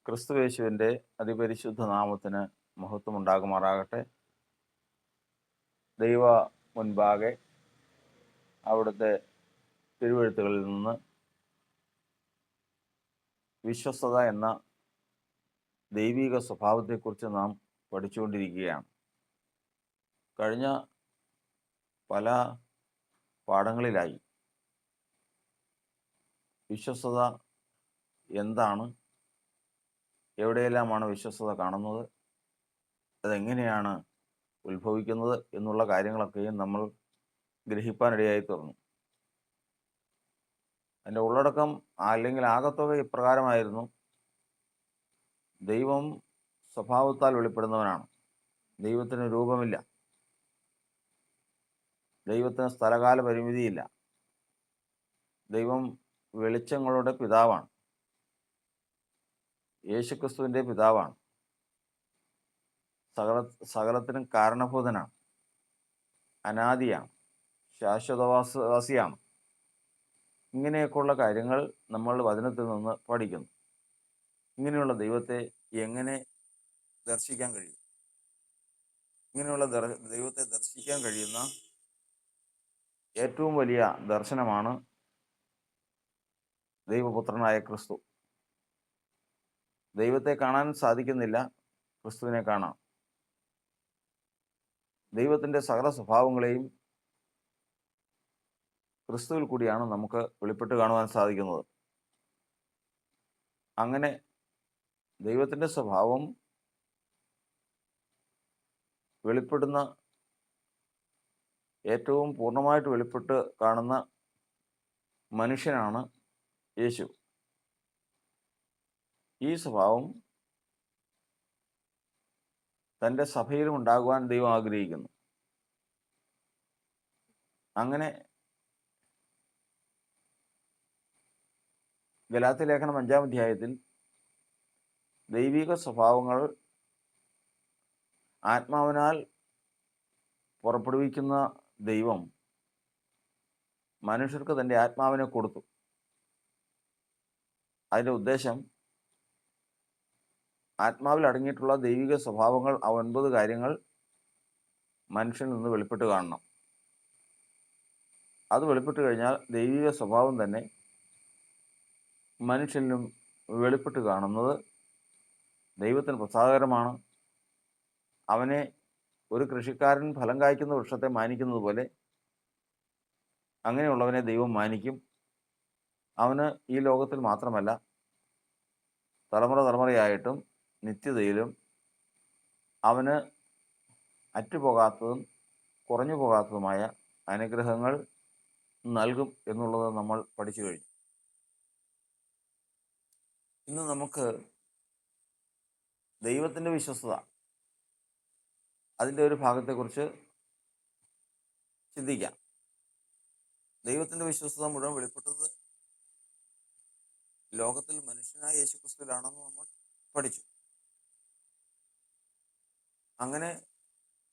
ക്രിസ്തുയേശുവിൻ്റെ അതിപരിശുദ്ധ നാമത്തിന് മഹത്വമുണ്ടാകുമാറാകട്ടെ. ദൈവ മുൻപാകെ അവിടുത്തെ തിരുവെഴുത്തുകളിൽ നിന്ന് വിശ്വസ്തത എന്ന ദൈവിക സ്വഭാവത്തെക്കുറിച്ച് നാം പഠിച്ചുകൊണ്ടിരിക്കുകയാണ്. കഴിഞ്ഞ പല പാഠങ്ങളിലായി വിശ്വസ്തത എന്താണ്, എവിടെയെല്ലാമാണ് വിശ്വസ്തത കാണുന്നത്, അതെങ്ങനെയാണ് ഉത്ഭവിക്കുന്നത് എന്നുള്ള കാര്യങ്ങളൊക്കെയും നമ്മൾ ഗ്രഹിപ്പാനിടയായി തീർന്നു. അതിൻ്റെ ഉള്ളടക്കം അല്ലെങ്കിൽ ആകത്തുക ഇപ്രകാരമായിരുന്നു: ദൈവം സ്വഭാവത്താൽ വെളിപ്പെടുന്നവനാണ്. ദൈവത്തിന് രൂപമില്ല, ദൈവത്തിന് സ്ഥലകാല പരിമിതിയില്ല. ദൈവം വെളിച്ചങ്ങളുടെ പിതാവാണ്, യേശുക്രിസ്തുവിൻ്റെ പിതാവാണ്, സകലത്തിനും കാരണഭൂതനാണ്, അനാദിയാണ്, ശാശ്വതവാസിയാണ്. ഇങ്ങനെയൊക്കെയുള്ള കാര്യങ്ങൾ നമ്മൾ വചനത്തിൽ നിന്ന് പഠിക്കുന്നു. ഇങ്ങനെയുള്ള ദൈവത്തെ എങ്ങനെ ദർശിക്കാൻ കഴിയും? ഇങ്ങനെയുള്ള ദൈവത്തെ ദർശിക്കാൻ കഴിയുന്ന ഏറ്റവും വലിയ ദർശനമാണ് ദൈവപുത്രനായ ക്രിസ്തു. ദൈവത്തെ കാണാൻ സാധിക്കുന്നില്ല, ക്രിസ്തുവിനെ കാണാം. ദൈവത്തിൻ്റെ സകല സ്വഭാവങ്ങളെയും ക്രിസ്തുവിൽ കൂടിയാണ് നമുക്ക് വെളിപ്പെട്ട് കാണുവാൻ സാധിക്കുന്നത്. അങ്ങനെ ദൈവത്തിൻ്റെ സ്വഭാവം വെളിപ്പെടുന്ന ഏറ്റവും പൂർണ്ണമായിട്ട് വെളിപ്പെട്ട് കാണുന്ന മനുഷ്യനാണ് യേശു. ഈ സ്വഭാവം തൻ്റെ സഭയിലും ഉണ്ടാകുവാൻ ദൈവം ആഗ്രഹിക്കുന്നു. അങ്ങനെ ഗലാത്യ ലേഖനം 5-ാം അധ്യായത്തിൽ ദൈവിക സ്വഭാവങ്ങൾ ആത്മാവിനാൽ പുറപ്പെടുവിക്കുന്ന ദൈവം മനുഷ്യർക്ക് തൻ്റെ ആത്മാവിനെ കൊടുത്തു. അതിൻ്റെ ഉദ്ദേശം ആത്മാവിൽ അടങ്ങിയിട്ടുള്ള ദൈവിക സ്വഭാവങ്ങൾ, ആ 9 കാര്യങ്ങൾ മനുഷ്യനിൽ നിന്ന് വെളിപ്പെട്ട് കാണണം. അത് വെളിപ്പെട്ട് കഴിഞ്ഞാൽ ദൈവിക സ്വഭാവം തന്നെ മനുഷ്യനിലും വെളിപ്പെട്ട് കാണുന്നത് ദൈവത്തിന് പ്രസാദകരമാണ്. അവനെ ഒരു കൃഷിക്കാരൻ ഫലം കായ്ക്കുന്ന വൃക്ഷത്തെ മാനിക്കുന്നത് പോലെ അങ്ങനെയുള്ളവനെ ദൈവം മാനിക്കും. അവന് ഈ ലോകത്തിൽ മാത്രമല്ല, തലമുറയായിട്ടും നിത്യതയിലും അവന് അറ്റുപോകാത്തതും കുറഞ്ഞു പോകാത്തതുമായ അനുഗ്രഹങ്ങൾ നൽകും എന്നുള്ളത് നമ്മൾ പഠിച്ചു കഴിഞ്ഞു. ഇന്ന് നമുക്ക് ദൈവത്തിൻ്റെ വിശ്വസ്തത, അതിൻ്റെ ഒരു ഭാഗത്തെക്കുറിച്ച് ചിന്തിക്കാം. ദൈവത്തിൻ്റെ വിശ്വസ്തത മുഴുവൻ വെളിപ്പെട്ടത് ലോകത്തിൽ മനുഷ്യനായ യേശുക്രിസ്തുവിലാണെന്ന് നമ്മൾ പഠിച്ചു. അങ്ങനെ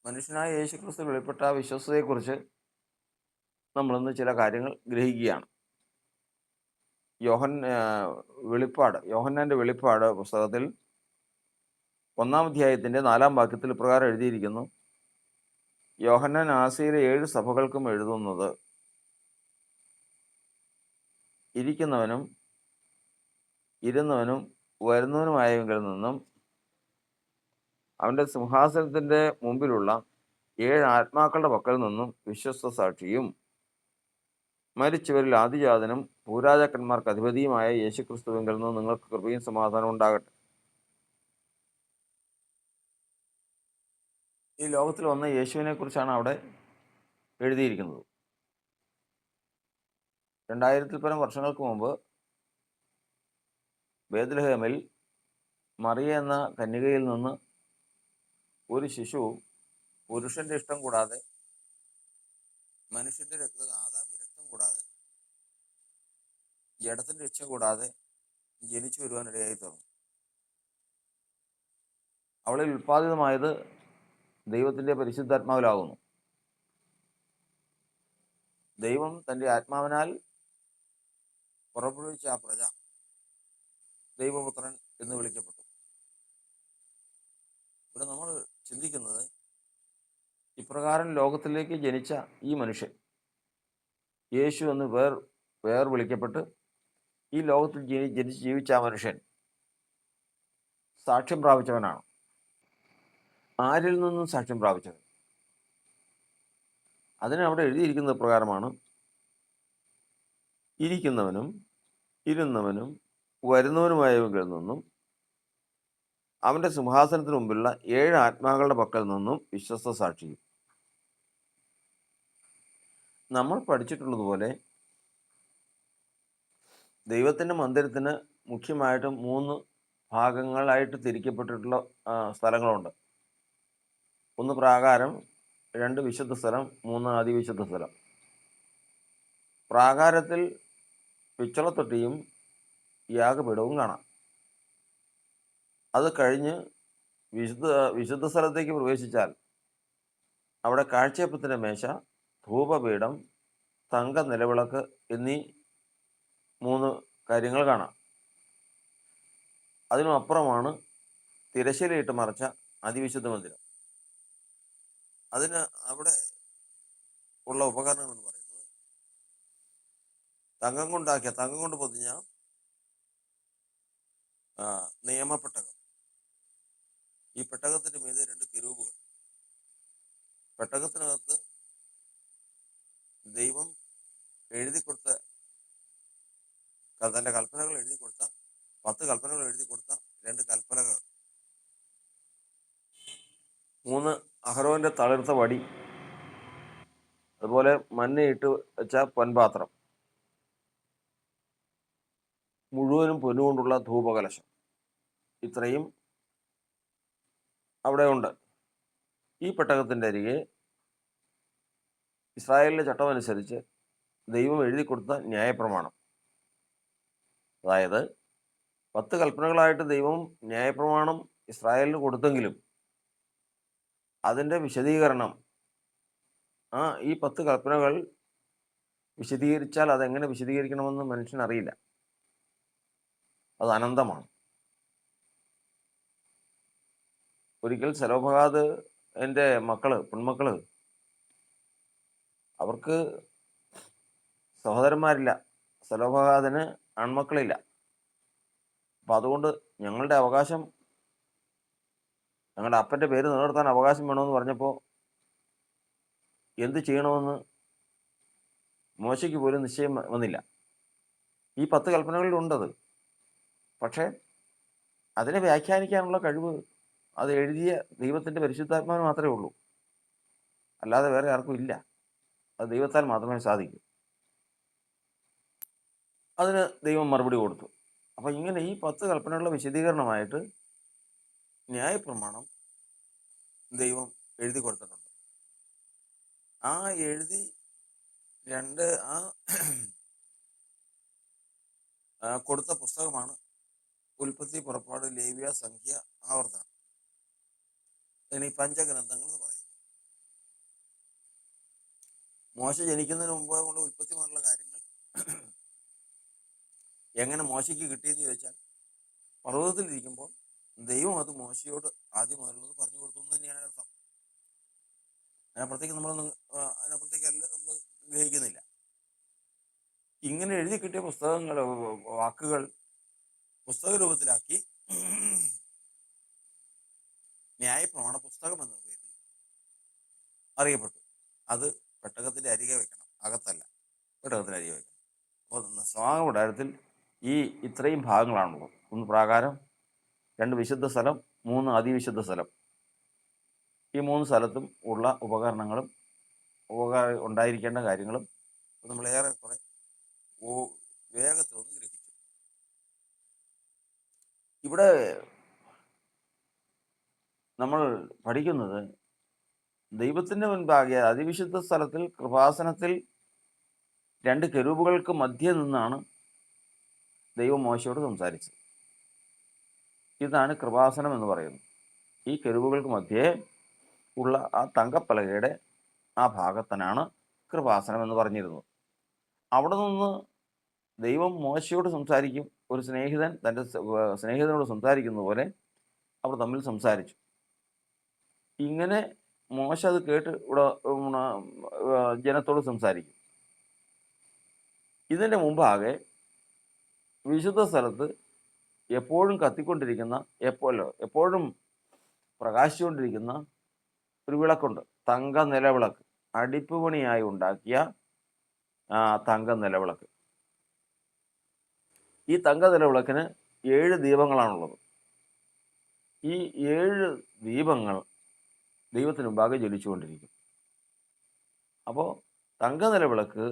മനുഷ്യനായ യേശുക്രിസ്തു വെളിപ്പെട്ട വിശ്വസ്തതയെക്കുറിച്ച് നമ്മളിന്ന് ചില കാര്യങ്ങൾ ഗ്രഹിക്കുകയാണ്. യോഹന്നാൻ്റെ വെളിപ്പാട് പുസ്തകത്തിൽ 1-ാം അധ്യായത്തിൻ്റെ 4-ാം വാക്യത്തിൽ ഇപ്രകാരം എഴുതിയിരിക്കുന്നു: യോഹന്നാൻ ആസിയയിലെ 7 സഭകൾക്കും എഴുതുന്നത്, ഇരിക്കുന്നവനും ഇരുന്നവനും വരുന്നവനുമായവങ്കിൽ നിന്നും അവൻ്റെ സിംഹാസനത്തിൻ്റെ മുമ്പിലുള്ള 7 ആത്മാക്കളുടെ പക്കൽ നിന്നും വിശ്വസ്ത സാക്ഷിയും മരിച്ചവരിൽ ആദിജാതനും ഭൂരാജാക്കന്മാർക്ക് അധിപതിയുമായ യേശുക്രിസ്തുവിങ്കിൽ നിന്ന് നിങ്ങൾക്ക് കൃപയും സമാധാനവും ഉണ്ടാകട്ടെ. ഈ ലോകത്തിൽ വന്ന യേശുവിനെ കുറിച്ചാണ് അവിടെ എഴുതിയിരിക്കുന്നത്. 2000-ൽ പരം വർഷങ്ങൾക്ക് മുമ്പ് ബേത്ലഹേമിൽ മറിയ എന്ന കന്യകയിൽ നിന്ന് ഒരു ശിശു പുരുഷന്റെ ഇഷ്ടം കൂടാതെ, മനുഷ്യന്റെ ആദാമി രക്തം കൂടാതെ, ജഡത്തിന്റെ ഇച്ഛ കൂടാതെ ജനിച്ചു വരുവാനിടയായി തീർന്നു. അവളിൽ ഉൽപ്പാദിതമായത് ദൈവത്തിൻ്റെ പരിശുദ്ധാത്മാവിലാകുന്നു. ദൈവം തൻ്റെ ആത്മാവിനാൽ പുറപ്പെടുവിച്ച ആ പ്രജ ദൈവപുത്രൻ എന്ന് വിളിക്കപ്പെട്ടു. ഇപ്രകാരം ലോകത്തിലേക്ക് ജനിച്ച ഈ മനുഷ്യൻ യേശു എന്ന് വേർ വിളിക്കപ്പെട്ട് ഈ ലോകത്തിൽ ജനിച്ച് ജീവിച്ച ആ മനുഷ്യൻ സാക്ഷ്യം പ്രാപിച്ചവനാണ്. ആരിൽ നിന്നും സാക്ഷ്യം പ്രാപിച്ചത്? അതിന് അവിടെ എഴുതിയിരിക്കുന്നത് പ്രകാരമാണ്: ഇരിക്കുന്നവനും ഇരുന്നവനും വരുന്നവനുമായവങ്കിൽ നിന്നും അവൻ്റെ സിംഹാസനത്തിന് മുമ്പിലുള്ള 7 ആത്മാക്കളുടെ പക്കൽ നിന്നും വിശ്വസ്ത സാക്ഷിയും. നമ്മൾ പഠിച്ചിട്ടുള്ളതുപോലെ ദൈവത്തിൻ്റെ മന്ദിരത്തിന് മുഖ്യമായിട്ടും 3 ഭാഗങ്ങളായിട്ട് തിരിക്കപ്പെട്ടിട്ടുള്ള സ്ഥലങ്ങളുണ്ട്. 1 പ്രാകാരം, 2 വിശുദ്ധ സ്ഥലം, 3 അതിവിശുദ്ധ സ്ഥലം. പ്രാകാരത്തിൽ പിച്ചളത്തൊട്ടിയും യാഗപീഠവും കാണാം. അത് കഴിഞ്ഞ് വിശുദ്ധ സ്ഥലത്തേക്ക് പ്രവേശിച്ചാൽ അവിടെ കാഴ്ചയപ്പത്തിൻ്റെ മേശ, ധൂപപീഠം, തങ്ക നിലവിളക്ക് എന്നീ 3 കാര്യങ്ങൾ കാണാം. അതിനും അപ്പുറമാണ് തിരശ്ശീലയിട്ട് മറച്ച അതിവിശുദ്ധ മന്ദിരം. അതിന് അവിടെ ഉള്ള ഉപകരണങ്ങൾ എന്ന് പറയുന്നത് തങ്കം കൊണ്ട് പൊതിഞ്ഞ നിയമപ്പെട്ടകം. ഈ പെട്ടകത്തിന്റെ മീതെ 2 കെരൂബുകൾ. പെട്ടകത്തിനകത്ത് ദൈവം എഴുതി കൊടുത്ത തൻ്റെ കൽപ്പനകൾ എഴുതി കൊടുത്ത 10 കൽപ്പനകൾ എഴുതി കൊടുത്ത 2 കൽപ്പനകൾ, 3 അഹരോന്റെ തളിർത്ത വടി, അതുപോലെ മന്നയിട്ട് വെച്ച പൊൻപാത്രം, മുഴുവനും പൊന്നുകൊണ്ടുള്ള ധൂപകലശം, ഇത്രയും അവിടെ ഉണ്ട്. ഈ പെട്ടകത്തിൻ്റെ അരികെ ഇസ്രായേലിൻ്റെ ചട്ടമനുസരിച്ച് ദൈവം എഴുതി കൊടുത്ത ന്യായപ്രമാണം. അതായത് 10 കൽപ്പനകളായിട്ട് ദൈവം ന്യായപ്രമാണം ഇസ്രായേലിന് കൊടുത്തെങ്കിലും അതിൻ്റെ വിശദീകരണം, ഈ 10 കൽപ്പനകൾ വിശദീകരിച്ചാൽ അതെങ്ങനെ വിശദീകരിക്കണമെന്ന് മനുഷ്യനറിയില്ല. അത് അനന്തമാണ്. ഒരിക്കൽ സെലോഫഹാദ് എൻ്റെ പെൺമക്കള് അവർക്ക് സഹോദരന്മാരില്ല. സെലോഫഹാദിന് ആൺമക്കളില്ല. അപ്പം അതുകൊണ്ട് ഞങ്ങളുടെ അപ്പൻ്റെ പേര് നിലനിർത്താൻ അവകാശം വേണമെന്ന് പറഞ്ഞപ്പോൾ എന്ത് ചെയ്യണമെന്ന് മോശയ്ക്ക് പോലും നിശ്ചയം വന്നില്ല. ഈ 10 കൽപ്പനകളിലുണ്ടത്. പക്ഷേ അതിനെ വ്യാഖ്യാനിക്കാനുള്ള കഴിവ് അത് എഴുതിയ ദൈവത്തിൻ്റെ പരിശുദ്ധാത്മാവിന് മാത്രമേ ഉള്ളൂ. അല്ലാതെ വേറെ ആർക്കും ഇല്ല. അത് ദൈവത്താൽ മാത്രമേ സാധിക്കൂ. അതിന് ദൈവം മറുപടി കൊടുത്തു. അപ്പം ഇങ്ങനെ ഈ 10 കൽപ്പനകളുടെ വിശദീകരണമായിട്ട് ന്യായപ്രമാണം ദൈവം എഴുതി കൊടുത്തിട്ടുണ്ട്. ആ എഴുതി കൊടുത്ത പുസ്തകമാണ് ഉൽപ്പത്തി, പുറപ്പാട്, ലേവ്യ, സംഖ്യ, ആവർത്തനം എന്നീ പഞ്ചഗ്രന്ഥങ്ങൾ എന്ന് പറയുന്നത്. മോശ ജനിക്കുന്നതിന് മുമ്പ് കൊണ്ട് ഉൽപ്പത്തി മുതലുള്ള കാര്യങ്ങൾ എങ്ങനെ മോശയ്ക്ക് കിട്ടിയെന്ന് ചോദിച്ചാൽ, പർവ്വതത്തിലിരിക്കുമ്പോൾ ദൈവം അത് മോശയോട് ആദ്യം മുതലുള്ളത് പറഞ്ഞു കൊടുത്തു എന്ന് തന്നെയാണ് അർത്ഥം. അതിനപ്പുറത്തേക്ക് നമ്മൾ ഗ്രഹിക്കുന്നില്ല. ഇങ്ങനെ എഴുതി കിട്ടിയ വാക്കുകൾ പുസ്തക രൂപത്തിലാക്കി ന്യായപ്രമാണ പുസ്തകം എന്ന പേരിൽ അറിയപ്പെട്ടു. അത് പെട്ടകത്തിന്റെ അരികെ വെക്കണം, അകത്തല്ല, പെട്ടകത്തിന്റെ അരികെ വെക്കണം. അപ്പോൾ സമാഗമ കൂടാരത്തിൽ ഇത്രയും ഭാഗങ്ങളാണുള്ളത്. 1 പ്രാകാരം, 2 വിശുദ്ധ സ്ഥലം, 3 അതിവിശുദ്ധ സ്ഥലം. ഈ 3 സ്ഥലത്തും ഉള്ള ഉപകരണങ്ങളും ഉണ്ടായിരിക്കേണ്ട കാര്യങ്ങളും നമ്മൾ ഏറെക്കുറെ വേഗത്തിലൊന്ന് ഗ്രഹിച്ചു. ഇവിടെ നമ്മൾ പഠിക്കുന്നത് ദൈവത്തിൻ്റെ മുൻപാകെ അതിവിശുദ്ധ സ്ഥലത്തിൽ കൃപാസനത്തിൽ 2 കെരൂബുകൾക്ക് മധ്യേ നിന്നാണ് ദൈവം മോശയോട് സംസാരിച്ചത്. ഇതാണ് കൃപാസനം എന്ന് പറയുന്നത്. ഈ കെരൂബുകൾക്ക് മധ്യേ ഉള്ള ആ തങ്കപ്പലകയുടെ ആ ഭാഗത്തിനാണ് കൃപാസനം എന്ന് പറഞ്ഞിരുന്നത്. അവിടെ നിന്ന് ദൈവം മോശയോട് സംസാരിക്കും. ഒരു സ്നേഹിതൻ തൻ്റെ സ്നേഹിതനോട് സംസാരിക്കുന്ന പോലെ അവർ തമ്മിൽ സംസാരിച്ചു. ഇങ്ങനെ മോശ അത് കേട്ട് ഇവിടെ ജനത്തോട് സംസാരിക്കും. ഇതിൻ്റെ മുമ്പാകെ വിശുദ്ധ സ്ഥലത്ത് എപ്പോഴും കത്തിക്കൊണ്ടിരിക്കുന്ന, എപ്പോഴും പ്രകാശിച്ചുകൊണ്ടിരിക്കുന്ന ഒരു വിളക്കുണ്ട്. തങ്ക നിലവിളക്ക്, അടിപ്പ് പണിയായി ഉണ്ടാക്കിയ തങ്ക നിലവിളക്ക്. ഈ തങ്ക നിലവിളക്കിന് 7 ദീപങ്ങളാണുള്ളത്. ഈ 7 ദീപങ്ങൾ ദൈവത്തിന് മുമ്പാകെ ജ്വലിച്ചുകൊണ്ടിരിക്കും. അപ്പോൾ തങ്ക നിലവിളക്ക്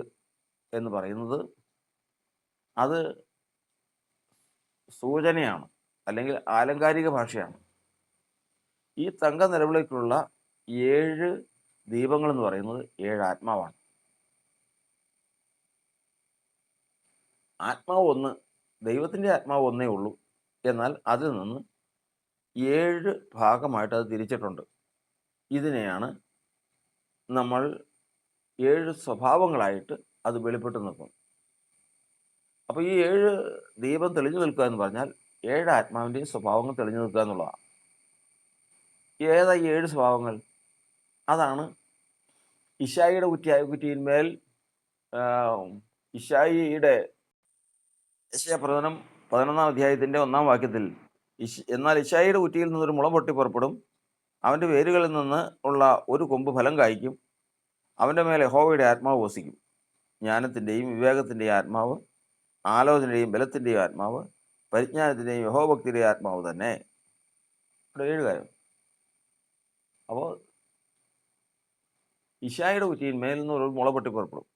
എന്ന് പറയുന്നത് അത് സൂചനയാണ്, അല്ലെങ്കിൽ ആലങ്കാരിക ഭാഷയാണ്. ഈ തങ്ക നിലവിളക്കിലുള്ള 7 ദീപങ്ങൾ എന്ന് പറയുന്നത് 7 ആത്മാവാണ്. ആത്മാവ് ഒന്ന്, ദൈവത്തിൻ്റെ ആത്മാവ് ഒന്നേ ഉള്ളൂ. എന്നാൽ അതിൽ നിന്ന് 7 ഭാഗമായിട്ട് അത് തിരിച്ചിട്ടുണ്ട്. ഇതിനെയാണ് നമ്മൾ 7 സ്വഭാവങ്ങളായിട്ട് അത് വെളിപ്പെട്ട് നിൽക്കും. അപ്പോൾ ഈ 7 ദീപം തെളിഞ്ഞു നിൽക്കുക എന്ന് പറഞ്ഞാൽ 7 ആത്മാവിൻ്റെയും സ്വഭാവങ്ങൾ തെളിഞ്ഞു നിൽക്കുക എന്നുള്ളതാണ്. ഏതാ ഈ 7 സ്വഭാവങ്ങൾ? അതാണ് ഇശായിയുടെ കുറ്റിയിന്മേൽ ഇശായിയുടെ യശയാപ്രവചനം 11-ാം അധ്യായത്തിൻ്റെ 1-ാം വാക്യത്തിൽ, എന്നാൽ ഇശായിയുടെ കുറ്റിയിൽ നിന്നൊരു മുള പൊട്ടി പുറപ്പെടും, അവൻ്റെ വേരുകളിൽ നിന്ന് ഉള്ള ഒരു കൊമ്പ് ഫലം കായ്ക്കും, അവൻ്റെ മേലെ യഹോവയുടെ ആത്മാവ് വസിക്കും, ജ്ഞാനത്തിൻ്റെയും വിവേകത്തിൻ്റെയും ആത്മാവ്, ആലോചനയുടെയും ബലത്തിൻ്റെയും ആത്മാവ്, പരിജ്ഞാനത്തിൻ്റെയും യഹോഭക്തിയുടെയും ആത്മാവ് തന്നെ. ഇവിടെ 7 കാര്യം. അപ്പോൾ ഇശായിയുടെ കുറ്റിയിന്മേൽ നിന്ന് ഒരു മുള പൊട്ടി പുറപ്പെടും.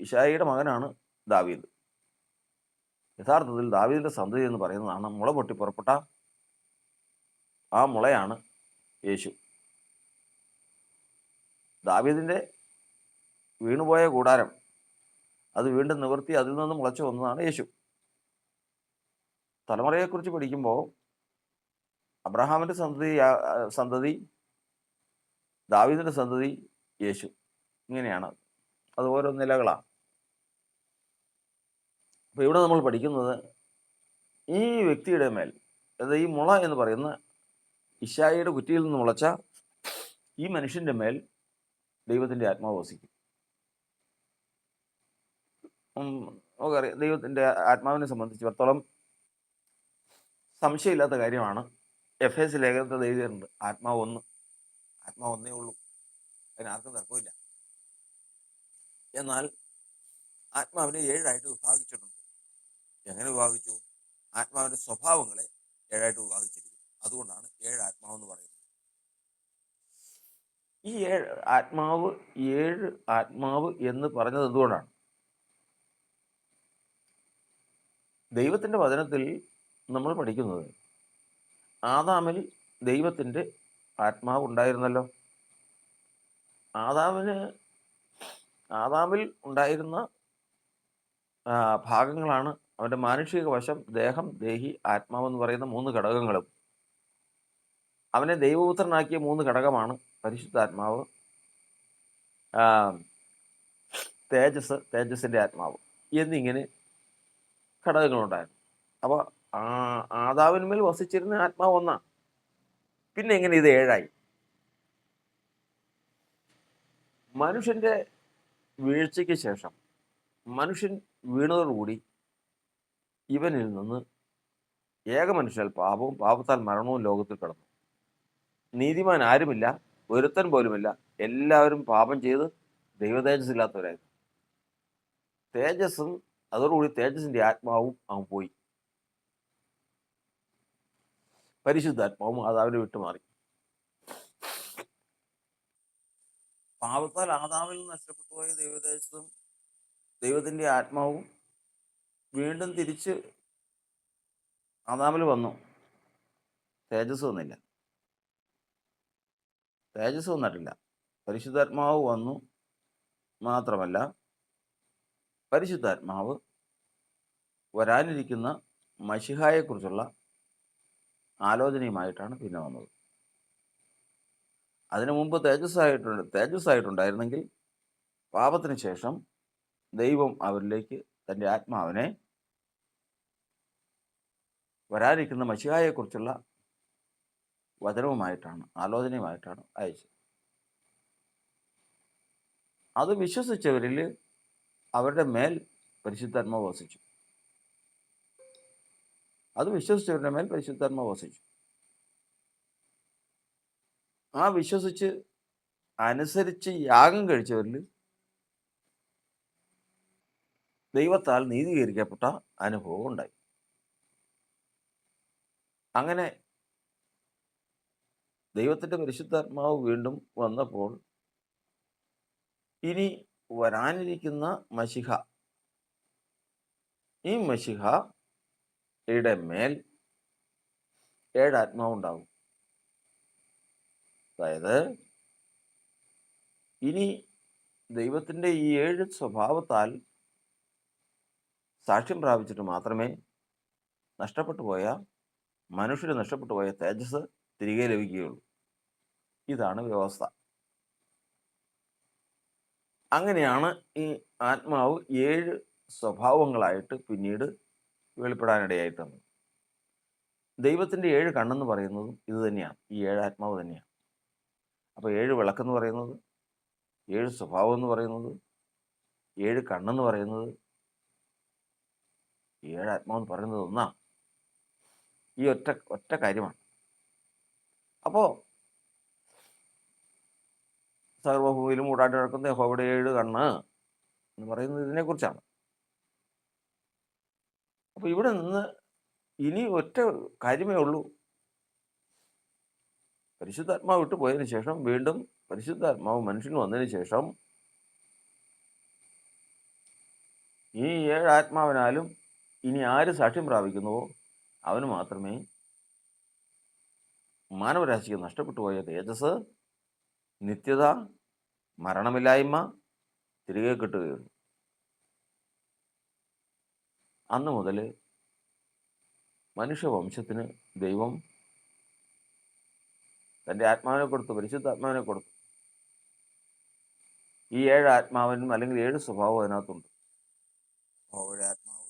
ഇശായിയുടെ മകനാണ് ദാവീദ്. യഥാർത്ഥത്തിൽ ദാവീദിന്റെ സന്തതി എന്ന് പറയുന്നതാണ് മുള പൊട്ടി പുറപ്പെട്ട ആ മുളയാണ് യേശു. ദാവീദിന്റെ വീണുപോയ കൂടാരം അത് വീണ്ടും നിവർത്തി അതിൽ നിന്ന് മുളച്ചു വന്നതാണ് യേശു. തലമുറയെക്കുറിച്ച് പഠിക്കുമ്പോൾ അബ്രഹാമിന്റെ സന്തതി ദാവീദിന്റെ സന്തതി യേശു, ഇങ്ങനെയാണ്. അത് ഓരോ നിലകളാണ്. അപ്പോൾ ഇവിടെ നമ്മൾ പഠിക്കുന്നത് ഈ വ്യക്തിയുടെ മേൽ, അതായത് ഈ മുള എന്ന് പറയുന്ന ഇശായിയുടെ കുറ്റിയിൽ നിന്ന് മുളച്ച ഈ മനുഷ്യന്റെ മേൽ ദൈവത്തിൻ്റെ ആത്മാവ് വസിക്കും. നമുക്കറിയാം, ദൈവത്തിൻ്റെ ആത്മാവിനെ സംബന്ധിച്ചിടത്തോളം സംശയമില്ലാത്ത കാര്യമാണ്. എഫേസ്യ ലേഖനത്തിൽ എഴുതിയിട്ടുണ്ട്, ആത്മാവ് ഒന്നേ ഉള്ളൂ, അതിനാർക്കും തർക്കമില്ല. എന്നാൽ ആത്മാവിനെ 7 വിഭാഗിച്ചിട്ടുണ്ട്. എങ്ങനെ വിഭാഗിച്ചു? ആത്മാവിൻ്റെ സ്വഭാവങ്ങളെ 7 വിഭാഗിച്ചിരിക്കുന്നു. അതുകൊണ്ടാണ് 7 ആത്മാവെന്ന് പറയുന്നത്. ഈ 7 ആത്മാവ് എന്ന് പറഞ്ഞത് എന്തുകൊണ്ടാണ്? ദൈവത്തിൻ്റെ വചനത്തിൽ നമ്മൾ പഠിക്കുന്നത് ആദാമിൽ ദൈവത്തിൻ്റെ ആത്മാവ് ഉണ്ടായിരുന്നല്ലോ. ആദാമിൽ ഉണ്ടായിരുന്ന ഭാഗങ്ങളാണ് അവൻ്റെ മാനുഷിക വശം, ദേഹം, ദേഹി, ആത്മാവെന്ന് പറയുന്ന 3 ഘടകങ്ങളും. അവനെ ദൈവപുത്രനാക്കിയ 3 ഘടകമാണ് പരിശുദ്ധാത്മാവ്, തേജസ്സിൻ്റെ ആത്മാവ് എന്നിങ്ങനെ ഘടകങ്ങളുണ്ടായിരുന്നു. അപ്പോൾ ആദാമിന്മേൽ വസിച്ചിരുന്ന ആത്മാവ് ഒന്നാണ്. പിന്നെ എങ്ങനെ ഇത് 7 മനുഷ്യൻ്റെ വീഴ്ചയ്ക്ക് ശേഷം, മനുഷ്യൻ വീണതോടുകൂടി ഇവനിൽ നിന്ന് ഏക മനുഷ്യൽ പാപവും പാപത്താൽ മരണവും ലോകത്തിൽ കടന്നു. നീതിമാൻ ആരുമില്ല, ഒരുത്തൻ പോലുമില്ല. എല്ലാവരും പാപം ചെയ്ത് ദൈവതേജസ്സില്ലാത്തവരായിരുന്നു. അതോടുകൂടി തേജസ്സിൻ്റെ ആത്മാവും അവൻ പോയി. പരിശുദ്ധാത്മാവും ആദാമിനെ വിട്ടുമാറി. പാപത്താൽ ആദാമിൽ നിന്ന് നഷ്ടപ്പെട്ടു പോയ ദൈവതേജസ്സും ദൈവത്തിൻ്റെ ആത്മാവും വീണ്ടും തിരിച്ച് ആദാമിൽ വന്നു. തേജസ് വന്നിട്ടില്ല. പരിശുദ്ധാത്മാവ് വന്നു. മാത്രമല്ല, പരിശുദ്ധാത്മാവ് വരാനിരിക്കുന്ന മശിഹായെക്കുറിച്ചുള്ള ആലോചനയുമായിട്ടാണ് പിന്നെ വന്നത്. അതിനു മുമ്പ് തേജസ്സായിട്ടുണ്ടായിരുന്നെങ്കിൽ പാപത്തിന് ശേഷം ദൈവം അവരിലേക്ക് തൻ്റെ ആത്മാവിനെ വരാനിരിക്കുന്ന മശിഹായെക്കുറിച്ചുള്ള വചനവുമായിട്ടാണ്, ആലോചനയുമായിട്ടാണ് അയച്ചത്. അത് വിശ്വസിച്ചവരിൽ അവരുടെ മേൽ പരിശുദ്ധാത്മാവ് വസിച്ചു. അത് വിശ്വസിച്ചവരുടെ മേൽ പരിശുദ്ധാത്മാവ് വസിച്ചു. ആ വിശ്വസിച്ച് അനുസരിച്ച് യാഗം കഴിച്ചവരിൽ ദൈവത്താൽ നീതീകരിക്കപ്പെട്ട അനുഭവം ഉണ്ടായി. അങ്ങനെ ദൈവത്തിൻ്റെ പരിശുദ്ധാത്മാവ് വീണ്ടും വന്നപ്പോൾ ഇനി വരാനിരിക്കുന്ന മശിഹ, ഈ മശിഹയുടെ മേൽ 7 ആത്മാവുണ്ടാകും. അതായത് ഇനി ദൈവത്തിൻ്റെ ഈ 7 സ്വഭാവത്താൽ സാക്ഷ്യം പ്രാപിച്ചിട്ട് മാത്രമേ മനുഷ്യന് നഷ്ടപ്പെട്ടു പോയ തേജസ് തിരികെ ലഭിക്കുകയുള്ളൂ. ഇതാണ് വ്യവസ്ഥ. അങ്ങനെയാണ് ഈ ആത്മാവ് 7 സ്വഭാവങ്ങളായിട്ട് പിന്നീട് വെളിപ്പെടാനിടയായിട്ട് വന്നത്. ദൈവത്തിൻ്റെ 7 കണ്ണെന്ന് പറയുന്നതും ഇത് തന്നെയാണ്, ഈ 7 ആത്മാവ് തന്നെയാണ്. അപ്പോൾ 7 വിളക്കെന്ന് പറയുന്നത്, 7 സ്വഭാവം എന്ന് പറയുന്നത്, 7 കണ്ണെന്ന് പറയുന്നത്, 7 ആത്മാവെന്ന് പറയുന്നത് ഒന്നാണ്. ഈ ഒറ്റ കാര്യമാണ്. അപ്പോൾ സർവ്വഭൂമിയിലും മൂടാണ്ട് കിടക്കുന്ന യഹോവയുടെ 7 കണ്ണ് എന്ന് പറയുന്നത് ഇതിനെക്കുറിച്ചാണ്. അപ്പോൾ ഇവിടെ നിന്ന് ഇനി ഒറ്റ കാര്യമേ ഉള്ളൂ. പരിശുദ്ധാത്മാവ് വിട്ടു പോയതിനു ശേഷം വീണ്ടും പരിശുദ്ധാത്മാവ് മനുഷ്യന് വന്നതിന് ശേഷം ഈ 7 ആത്മാവിനാലും ഇനി ആര് സാക്ഷ്യം പ്രാപിക്കുന്നുവോ അവന് മാത്രമേ മാനവരാശിക്ക് നഷ്ടപ്പെട്ടു പോയ തേജസ്, നിത്യത, മരണമില്ലായ്മ തിരികെ കിട്ടുകയുള്ളൂ. അന്ന് മുതൽ മനുഷ്യവംശത്തിന് ദൈവം തൻ്റെ ആത്മാവിനെ കൊടുത്തു, പരിശുദ്ധാത്മാവിനെ കൊടുത്തു. ഈ 7 ആത്മാവിനും അല്ലെങ്കിൽ 7 സ്വഭാവം അതിനകത്തുണ്ട്. യഹോവയുടെ ആത്മാവ്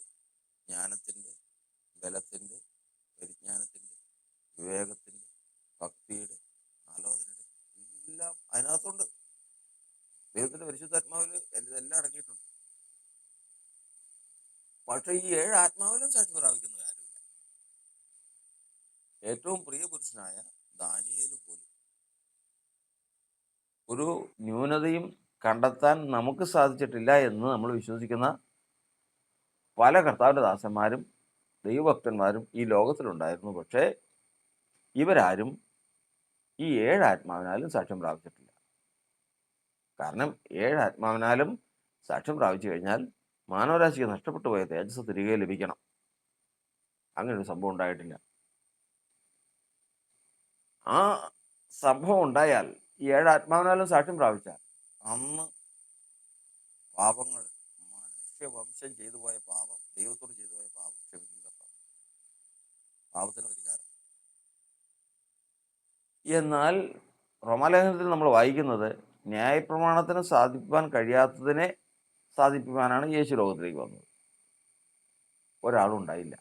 ജ്ഞാനത്തിൻ്റെ, ബലത്തിൻ്റെ, പരിജ്ഞാനത്തിൻ്റെ, വിവേകത്തിൻ്റെ, ഭക്തിയുടെ, ആലോചനയുടെ എല്ലാം അതിനകത്തുണ്ട്. ദൈവത്തിൻ്റെ പരിശുദ്ധാത്മാവിൽ എല്ലാം അടങ്ങിയിട്ടുണ്ട്. പക്ഷേ ഈ 7 ആത്മാവിലും സാക്ഷി പ്രാപിക്കുന്ന കാര്യമില്ല. ഏറ്റവും പ്രിയ പുരുഷനായ ദാനിയേൽ പോലും ഒരു ന്യൂനതയും കണ്ടെത്താൻ നമുക്ക് സാധിച്ചിട്ടില്ല എന്ന് നമ്മൾ വിശ്വസിക്കുന്ന പല കർത്താവിൻ്റെ ദാസന്മാരും ദൈവഭക്തന്മാരും ഈ ലോകത്തിലുണ്ടായിരുന്നു. പക്ഷേ ഇവരാരും ഈ 7 ആത്മാവിനാലും സാക്ഷ്യം പ്രാപിച്ചിട്ടില്ല. കാരണം 7 ആത്മാവിനാലും സാക്ഷ്യം പ്രാപിച്ചു കഴിഞ്ഞാൽ മാനവരാശിക്ക് നഷ്ടപ്പെട്ടു പോയ തേജസ് തിരികെ ലഭിക്കണം. അങ്ങനൊരു സംഭവം ഉണ്ടായിട്ടില്ല. ആ സംഭവം ഉണ്ടായാൽ, ഈ 7 ആത്മാവിനാലും സാക്ഷ്യം പ്രാപിച്ചാൽ, അന്ന് പാപങ്ങൾ, മനുഷ്യവംശം ചെയ്തു പോയ പാപം, ദൈവത്തോട് ചെയ്തു പോയ പാപം ക്ഷമിക്കുന്ന പാപത്തിന് പരിഹാരം. എന്നാൽ റോമാലേഖനത്തിൽ നമ്മൾ വായിക്കുന്നത് ന്യായപ്രമാണത്തിന് സാധിപ്പാൻ കഴിയാത്തതിനെ സാധിപ്പിക്കാനാണ് യേശു ലോകത്തിലേക്ക് വന്നത്. ഒരാളും ഉണ്ടായില്ല.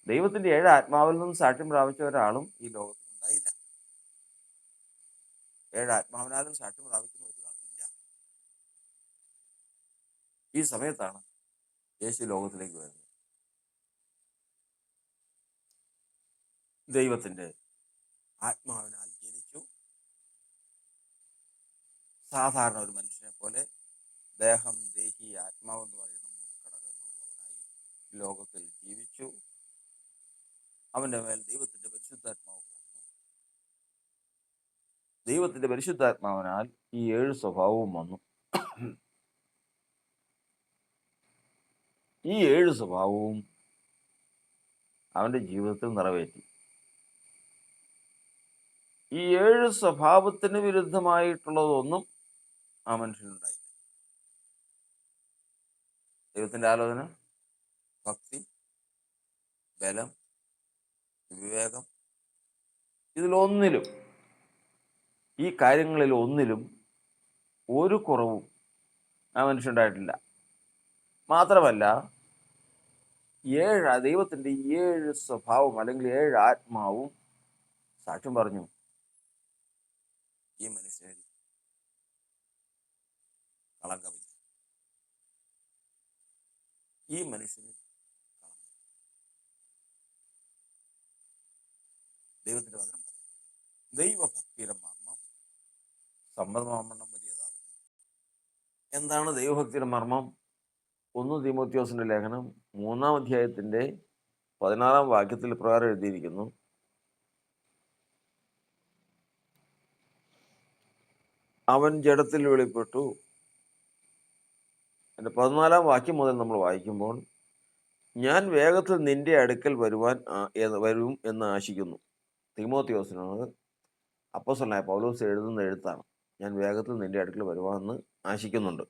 ദൈവത്തിൻ്റെ 7 ആത്മാവിൽ നിന്ന് സാക്ഷ്യം പ്രാപിച്ച ഒരാളും ഈ ലോകത്തിൽ ഉണ്ടായില്ല. 7 ആത്മാവിനാലും സാക്ഷ്യം പ്രാപിക്കുന്ന ഒരാളും ഇല്ല. ഈ സമയത്താണ് യേശു ലോകത്തിലേക്ക് വരുന്നത്. ദൈവത്തിൻ്റെ ആത്മാവിനാൽ ജനിച്ചു. സാധാരണ ഒരു മനുഷ്യനെ പോലെ ദേഹം, ദേഹി, ആത്മാവെന്ന് പറയുന്ന 3 ഘടകങ്ങളുള്ളവനായി ലോകത്തിൽ ജീവിച്ചു. അവൻ്റെ മേൽ ദൈവത്തിൻ്റെ പരിശുദ്ധാത്മാവ് വന്നു. ദൈവത്തിൻ്റെ പരിശുദ്ധാത്മാവിനാൽ ഈ 7 സ്വഭാവവും വന്നു. ഈ 7 സ്വഭാവവും അവൻ്റെ ജീവിതത്തിൽ നിറവേറ്റി. ഈ 7 സ്വഭാവത്തിന് വിരുദ്ധമായിട്ടുള്ളതൊന്നും ആ മനുഷ്യനുണ്ടായില്ല. ദൈവത്തിൻ്റെ ആലോചന, ഭക്തി, ബലം, വിവേകം, ഇതിലൊന്നിലും, ഈ കാര്യങ്ങളിൽ ഒന്നിലും ഒരു കുറവും ആ മനുഷ്യനുണ്ടായിട്ടില്ല. മാത്രമല്ല, ദൈവത്തിൻ്റെ 7 സ്വഭാവം അല്ലെങ്കിൽ 7 ആത്മാവും സാക്ഷ്യം പറഞ്ഞു, ഈ മനുഷ്യനിൽ കളങ്കമില്ല, ഈ മനുഷ്യനിൽ ദൈവത്തിന്റെ വചനം പറയും, ദൈവഭക്തിയുടെ മർമ്മം സമ്മതമാവണ്ണം വലിയതാകുന്നു. എന്താണ് ദൈവഭക്തിയുടെ മർമ്മം? 1 തീമോഥെയോസിന്റെ ലേഖനം 3-ാം അധ്യായത്തിന്റെ 16-ാം വാക്യത്തിൽ പ്രകാരം എഴുതിയിരിക്കുന്നു, അവൻ ജഡത്തിൽ വെളിപ്പെട്ടു. എൻ്റെ 14-ാം വാക്യം മുതൽ നമ്മൾ വായിക്കുമ്പോൾ, ഞാൻ വേഗത്തിൽ നിന്റെ അടുക്കൽ വരും എന്ന് ആശിക്കുന്നു. തീമോഥെയോസിനോട് അപ്പോസ്തലനായ പൗലോസ് എഴുതുന്ന എഴുത്താണ്. ഞാൻ വേഗത്തിൽ നിന്റെ അടുക്കൽ വരുവാമെന്ന് ആശിക്കുന്നുണ്ട്.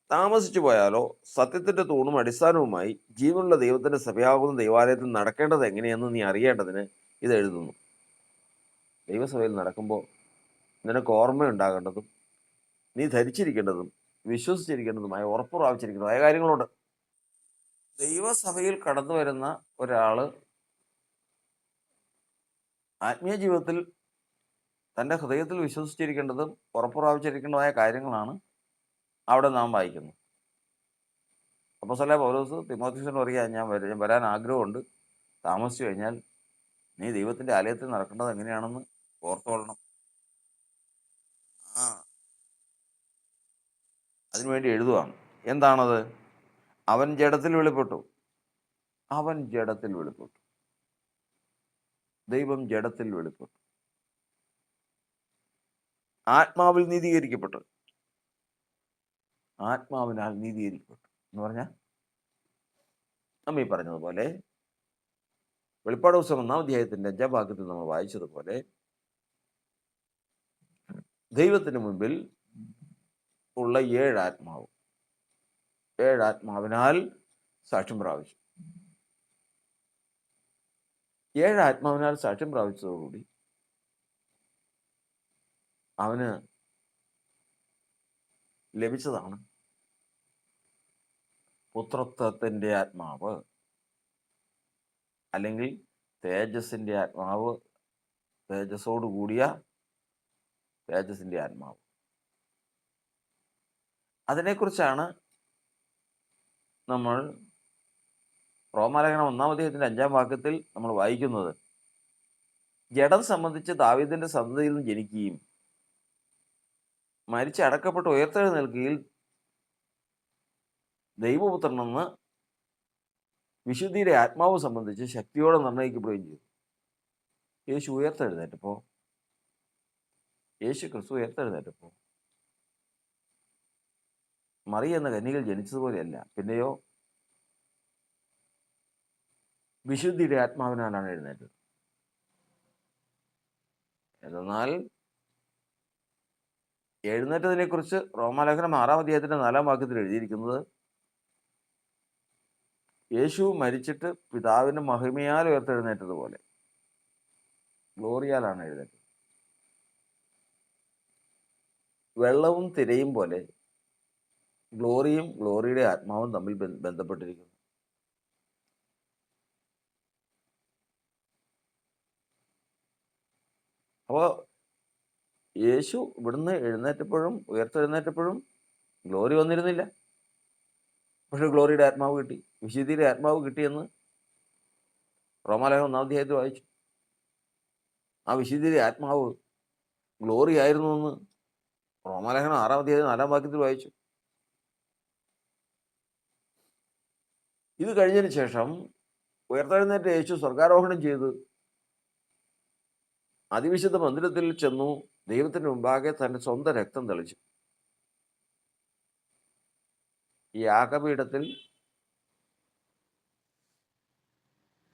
താമസിച്ചു പോയാലോ സത്യത്തിന്റെ തൂണും അടിസ്ഥാനവുമായി ജീവനുള്ള ദൈവത്തിന്റെ സഭയാകുന്ന ദൈവാലയത്തിൽ നടക്കേണ്ടത് എങ്ങനെയെന്ന് നീ അറിയേണ്ടതിന് ഇത് എഴുതുന്നു. ദൈവസഭയിൽ നടക്കുമ്പോൾ നിനക്ക് ഓർമ്മയുണ്ടാകേണ്ടതും നീ ധരിച്ചിരിക്കേണ്ടതും വിശ്വസിച്ചിരിക്കേണ്ടതുമായ ഉറപ്പ് പ്രാപിച്ചിരിക്കുന്നതുമായ കാര്യങ്ങളുണ്ട്. ദൈവസഭയിൽ കടന്നു വരുന്ന ഒരാള് ആത്മീയ ജീവിതത്തിൽ തൻ്റെ ഹൃദയത്തിൽ വിശ്വസിച്ചിരിക്കേണ്ടതും ഉറപ്പ് പ്രാപിച്ചിരിക്കേണ്ടതുമായ കാര്യങ്ങളാണ് അവിടെ നാം വായിക്കുന്നത്. അപ്പോസ്തലനായ പൗലോസ് തീമോഥെയോസിനോട് പറയുക, ഞാൻ വരാൻ ആഗ്രഹമുണ്ട്, താമസിച്ചു കഴിഞ്ഞാൽ നീ ദൈവത്തിന്റെ ആലയത്തിൽ നടക്കേണ്ടത് എങ്ങനെയാണെന്ന് ഓർത്തോളണം. അതിനുവേണ്ടി എഴുതുവാണ്. എന്താണത്? അവൻ ജഡത്തിൽ വെളിപ്പെട്ടു. അവൻ ജഡത്തിൽ വെളിപ്പെട്ടു. ദൈവം ജഡത്തിൽ വെളിപ്പെട്ടു. ആത്മാവിൽ നീതീകരിക്കപ്പെട്ടു. ആത്മാവിനാൽ നീതീകരിക്കപ്പെട്ടു എന്ന് പറഞ്ഞാൽ നമ്മീ പറഞ്ഞതുപോലെ വെളിപ്പാട് പുസ്തകം 1-ാം അധ്യായത്തിന്റെ 5-ാം വാക്യത്തിൽ നമ്മൾ വായിച്ചതുപോലെ ദൈവത്തിന് മുൻപിൽ ഉള്ള 7 ആത്മാവ് 7 ആത്മാവിനാൽ സാക്ഷ്യം പ്രാപിച്ചു. 7 ആത്മാവിനാൽ സാക്ഷ്യം പ്രാപിച്ചതോടുകൂടി അവന് ലഭിച്ചതാണ് പുത്രത്വത്തിന്റെ ആത്മാവ്, അല്ലെങ്കിൽ തേജസ്സിന്റെ ആത്മാവ്, തേജസ്സോട് കൂടിയ തേജസ്സിന്റെ ആത്മാവ്. അതിനെക്കുറിച്ചാണ് നമ്മൾ റോമാലേഖനം 1-ാം അധ്യായത്തിന്റെ 5-ാം വാക്യത്തിൽ നമ്മൾ വായിക്കുന്നത്. ജഡം സംബന്ധിച്ച് ദാവീദിന്റെ സന്തതിയിൽ നിന്ന് ജനിക്കുകയും മരിച്ച് അടക്കപ്പെട്ട് ഉയർത്തെഴുന്നേൽക്കുകയിൽ ദൈവപുത്രനെന്ന് വിശുദ്ധിയുടെ ആത്മാവ് സംബന്ധിച്ച് ശക്തിയോടെ നിർണ്ണയിക്കപ്പെടുകയും ചെയ്തു. യേശു ക്രിസ്തു ഉയർത്തെഴുന്നേറ്റപ്പോ മറിയ എന്ന കന്യകയിൽ ജനിച്ചതുപോലെയല്ല, പിന്നെയോ വിശുദ്ധിയുടെ ആത്മാവിനാലാണ് എഴുന്നേറ്റത്. എന്നാൽ എഴുന്നേറ്റതിനെ കുറിച്ച് റോമാലേഖനം 6-ാം അധ്യായത്തിന്റെ 4-ാം വാക്യത്തിൽ എഴുതിയിരിക്കുന്നത്, യേശു മരിച്ചിട്ട് പിതാവിന്റെ മഹിമയാൽ ഉയർത്തെഴുന്നേറ്റതുപോലെ, ഗ്ലോറിയാലാണ് എഴുന്നേറ്റത്. വെള്ളവും തിരയും പോലെ ഗ്ലോറിയും ഗ്ലോറിയുടെ ആത്മാവും തമ്മിൽ ബന്ധപ്പെട്ടിരിക്കുന്നു. അപ്പോൾ യേശു ഇവിടുന്ന് എഴുന്നേറ്റപ്പോഴും ഉയർത്തെഴുന്നേറ്റപ്പോഴും ഗ്ലോറി വന്നിരുന്നില്ല. പക്ഷെ ഗ്ലോറിയുടെ ആത്മാവ് കിട്ടി, വിശുദ്ധിയുടെ ആത്മാവ് കിട്ടിയെന്ന് റോമാലേഖനം 1-ാം അധ്യായത്തിൽ വായിച്ചു. ആ വിശുദ്ധിയുടെ ആത്മാവ് ഗ്ലോറി ആയിരുന്നു എന്ന് റോമാലേഖനം 6-ാം അധ്യായം 4-ാം വാക്യത്തിൽ വായിച്ചു. ഇത് കഴിഞ്ഞതിന് ശേഷം ഉയർത്തെഴുന്നേറ്റ യേശു സ്വർഗാരോഹണം ചെയ്ത് അതിവിശുദ്ധ മന്ദിരത്തിൽ ചെന്നു ദൈവത്തിന് മുമ്പാകെ തന്റെ സ്വന്തം രക്തം തെളിച്ചു.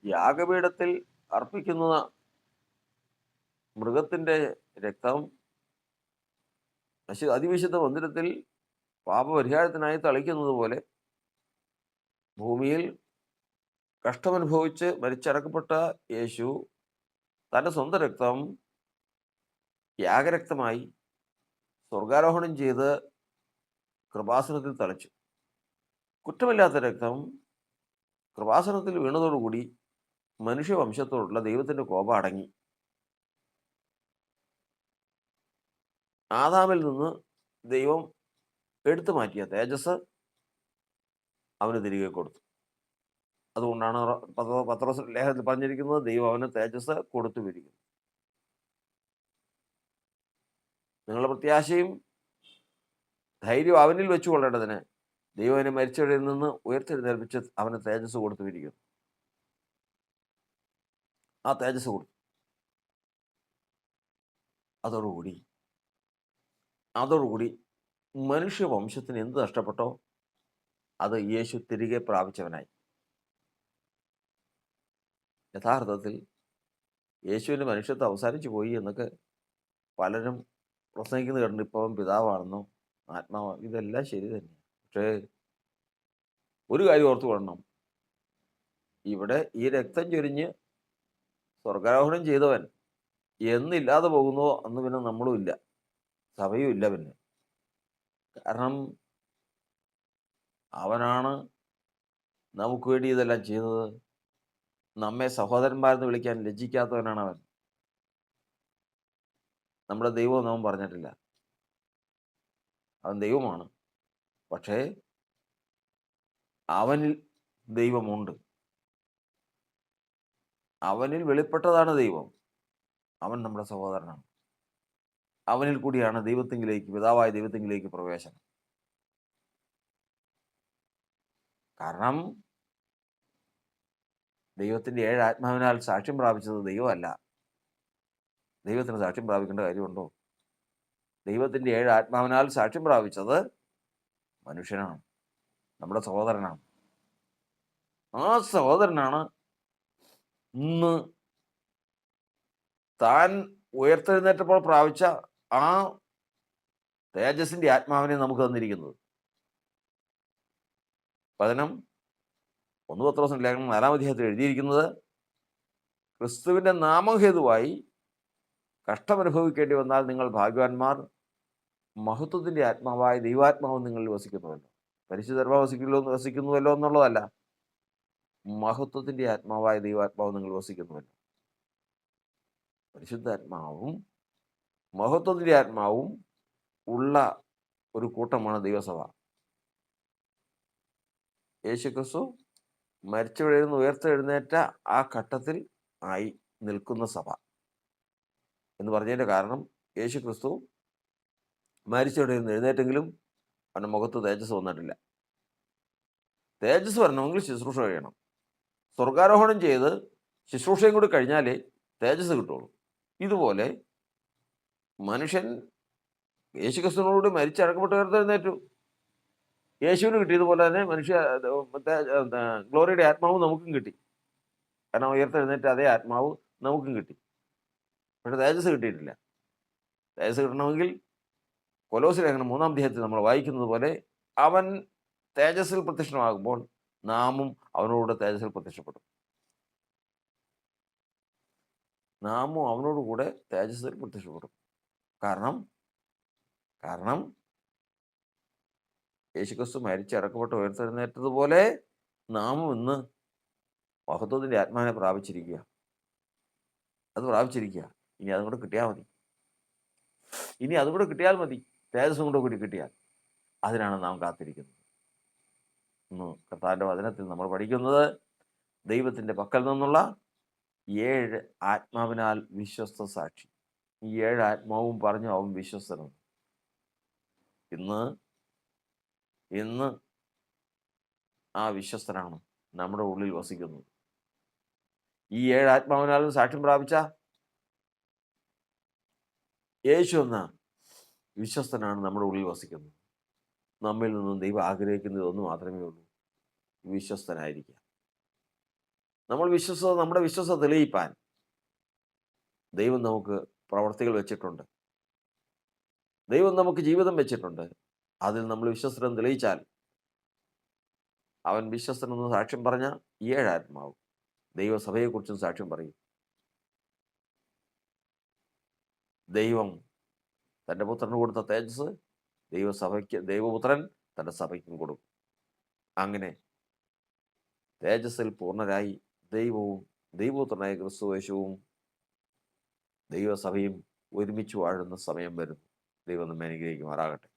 യാഗപീഠത്തിൽ അർപ്പിക്കുന്ന മൃഗത്തിന്റെ രക്തം അതിവിശുദ്ധ മന്ദിരത്തിൽ പാപപരിഹാരത്തിനായി തളിക്കുന്നത് പോലെ ഭൂമിയിൽ കഷ്ടമനുഭവിച്ച് മരിച്ചടക്കപ്പെട്ട യേശു തൻ്റെ സ്വന്തം രക്തം യാഗരക്തമായി സ്വർഗാരോഹണം ചെയ്ത് കൃപാസനത്തിൽ തളിച്ചു. കുറ്റമില്ലാത്ത രക്തം കൃപാസനത്തിൽ വീണതോടുകൂടി മനുഷ്യവംശത്തോടുള്ള ദൈവത്തിൻ്റെ കോപം അടങ്ങി. ആദാമിൽ നിന്ന് ദൈവം എടുത്തു മാറ്റിയ തേജസ് അവന് തിരികെ കൊടുത്തു. അതുകൊണ്ടാണ് പത്രോസ് ലേഖനത്തിൽ പറഞ്ഞിരിക്കുന്നത്, ദൈവം അവന് തേജസ് കൊടുത്തു പിരിക്കുന്നു. നിങ്ങളുടെ പ്രത്യാശയും ധൈര്യവും അവനിൽ വെച്ചു കൊള്ളേണ്ടതിന് ദൈവം അവനെ മരിച്ചവരിൽ നിന്ന് ഉയർത്തെഴുന്നേൽപ്പിച്ച് അവന് തേജസ് കൊടുത്തു പിരിക്കുന്നു. ആ തേജസ് കൊടുത്തു. അതോടുകൂടി മനുഷ്യവംശത്തിന് എന്ത് നഷ്ടപ്പെട്ടോ അത് യേശു തിരികെ പ്രാപിച്ചവനായി. യഥാർത്ഥത്തിൽ യേശുവിൻ്റെ മനുഷ്യത്വം അവസാനിച്ചു പോയി എന്നൊക്കെ പലരും പ്രസംഗിക്കുന്നത് കണ്ടിട്ട് ഇപ്പം പിതാവാണെന്നോ ആത്മാവോ, ഇതെല്ലാം ശരി തന്നെ. പക്ഷേ ഒരു കാര്യം ഓർത്തു കൊള്ളണം, ഇവിടെ ഈ രക്തം ചൊരിഞ്ഞ് സ്വർഗാരോഹണം ചെയ്തവൻ എന്നില്ലാതെ പോകുന്നോ അന്ന് പിന്നെ നമ്മളും ഇല്ല, സഭയും ഇല്ല പിന്നെ. കാരണം അവനാണ് നമുക്ക് വേണ്ടി ഇതെല്ലാം ചെയ്തത്. നമ്മെ സഹോദരന്മാരെന്ന് വിളിക്കാൻ ലജ്ജിക്കാത്തവനാണ് അവൻ. നമ്മുടെ ദൈവം അവൻ പറഞ്ഞിട്ടില്ല. അവൻ ദൈവമാണ്, പക്ഷേ അവനിൽ ദൈവമുണ്ട്. അവനിൽ വെളിപ്പെട്ടതാണ് ദൈവം. അവൻ നമ്മുടെ സഹോദരനാണ്. അവനിൽ കൂടിയാണ് ദൈവത്തിങ്കിലേക്ക്, പിതാവായ ദൈവത്തിങ്കിലേക്ക് പ്രവേശനം. കാരണം ദൈവത്തിൻ്റെ 7 ആത്മാവിനാൽ സാക്ഷ്യം പ്രാപിച്ചത് ദൈവമല്ല. ദൈവത്തിന് സാക്ഷ്യം പ്രാപിക്കേണ്ട കാര്യമുണ്ടോ? ദൈവത്തിൻ്റെ 7 ആത്മാവിനാൽ സാക്ഷ്യം പ്രാപിച്ചത് മനുഷ്യനാണ്, നമ്മുടെ സഹോദരനാണ്. ആ സഹോദരനാണ് ഇന്ന് താൻ ഉയർത്തെഴുന്നേറ്റപ്പോൾ പ്രാപിച്ച ആ തേജസ്സിൻ്റെ ആത്മാവിനെ നമുക്ക് തന്നിരിക്കുന്നത്. വചനം 1 പത്രോസിന്റെ ലേഖനം 4-ാം അധ്യായത്തിൽ എഴുതിയിരിക്കുന്നത്, ക്രിസ്തുവിൻ്റെ നാമഹേതുവായി കഷ്ടമനുഭവിക്കേണ്ടി വന്നാൽ നിങ്ങൾ ഭാഗ്യവാന്മാർ, മഹത്വത്തിൻ്റെ ആത്മാവായ ദൈവാത്മാവ് നിങ്ങളിൽ വസിക്കുന്നുവല്ലോ. പരിശുദ്ധാത്മാവ് വസിക്കുന്നുവല്ലോ എന്നുള്ളതല്ല, മഹത്വത്തിൻ്റെ ആത്മാവായ ദൈവാത്മാവ് നിങ്ങൾ വസിക്കുന്നുവല്ലോ. പരിശുദ്ധാത്മാവും മഹത്വത്തിൻ്റെ ആത്മാവും ഉള്ള ഒരു കൂട്ടമാണ് ദൈവസഭ. യേശുക്രിസ്തു മരിച്ചവരിൽ നിന്ന് ഉയർത്തെഴുന്നേറ്റ ആ ഘട്ടത്തിൽ ആയി നിൽക്കുന്ന സഭ എന്ന് പറഞ്ഞതിൻ്റെ കാരണം, യേശുക്രിസ്തു മരിച്ചവരിൽ നിന്ന് എഴുന്നേറ്റെങ്കിലും അവൻ്റെ മുഖത്ത് തേജസ് വന്നിട്ടില്ല. തേജസ് വരണമെങ്കിൽ ശുശ്രൂഷ കഴിയണം. സ്വർഗാരോഹണം ചെയ്ത് ശുശ്രൂഷയും കൂടി കഴിഞ്ഞാലേ തേജസ് കിട്ടുള്ളൂ. ഇതുപോലെ മനുഷ്യൻ യേശുക്രിസ്തുവിനോട് മരിച്ചടക്കപ്പെട്ട് ഉയർത്തെഴുന്നേറ്റു. യേശുവിന് കിട്ടിയതുപോലെ തന്നെ ഗ്ലോറിയുടെ ആത്മാവ് നമുക്കും കിട്ടി. കാരണം ഉയർത്തെഴുന്നേറ്റ അതേ ആത്മാവ് നമുക്കും കിട്ടി. പക്ഷെ തേജസ് കിട്ടിയിട്ടില്ല. തേജസ് കിട്ടണമെങ്കിൽ കൊലോസ്യ ലേഖനം 3-ാം അധ്യായത്തിൽ നമ്മൾ വായിക്കുന്നത് പോലെ അവൻ തേജസ്സിൽ പ്രത്യക്ഷമാകുമ്പോൾ നാമും അവനോട് തേജസ്സിൽ പ്രത്യക്ഷപ്പെടും. നാമും അവനോടുകൂടെ തേജസ്സിൽ പ്രത്യക്ഷപ്പെടും. കാരണം യേശുക്രിസ്തു മരിച്ചടക്കപ്പെട്ട് ഉയർത്തെഴുന്നേറ്റതുപോലെ നാമും ഇന്ന് മഹത്വത്തിൻ്റെ ആത്മാവിനെ പ്രാപിച്ചിരിക്കുക. ഇനി അതും കൂടെ കിട്ടിയാൽ മതി. തേജസ്സും കൂടി കിട്ടിയാൽ. അതിനാണ് നാം കാത്തിരിക്കുന്നത്. ഇന്ന് കർത്താവിൻ്റെ വചനത്തിൽ നമ്മൾ പഠിക്കുന്നത്, ദൈവത്തിൻ്റെ പക്കൽ നിന്നുള്ള 7 ആത്മാവിനാൽ വിശ്വസ്ത സാക്ഷി. ഈ 7 ആത്മാവും പറഞ്ഞു അവൻ വിശ്വസ്തനാണ്. ഇന്ന് ആ വിശ്വസ്തനാണ് നമ്മുടെ ഉള്ളിൽ വസിക്കുന്നത്. ഈ 7 ആത്മാവിനാലും സാക്ഷ്യം പ്രാപിച്ച യേശു എന്ന വിശ്വസ്തനാണ് നമ്മുടെ ഉള്ളിൽ വസിക്കുന്നത്. നമ്മിൽ നിന്നും ദൈവം ആഗ്രഹിക്കുന്നത് ഒന്ന് മാത്രമേ ഉള്ളൂ, വിശ്വസ്തനായിരിക്കുക. നമ്മുടെ വിശ്വസ്തത തെളിയിപ്പാൻ ദൈവം നമുക്ക് പ്രവർത്തികൾ വെച്ചിട്ടുണ്ട്. ദൈവം നമുക്ക് ജീവിതം വെച്ചിട്ടുണ്ട്. അതിൽ നമ്മൾ വിശ്വസ്തം തെളിയിച്ചാൽ അവൻ വിശ്വസ്തനെന്ന് സാക്ഷ്യം പറഞ്ഞ 7 ആത്മാവ് ദൈവസഭയെക്കുറിച്ചും സാക്ഷ്യം പറയും. ദൈവം തൻ്റെ പുത്രന് കൊടുത്ത തേജസ് ദൈവപുത്രൻ തൻ്റെ സഭയ്ക്കും കൊടുക്കും. അങ്ങനെ തേജസ്സിൽ പൂർണ്ണരായി ദൈവവും ദൈവപുത്രനായ ക്രിസ്തു യേശുവും ദൈവസഭയും ഒരുമിച്ച് വാഴുന്ന സമയം വരുന്നു. ദൈവം നമ്മെ അനുഗ്രഹിക്കുമാറാകട്ടെ.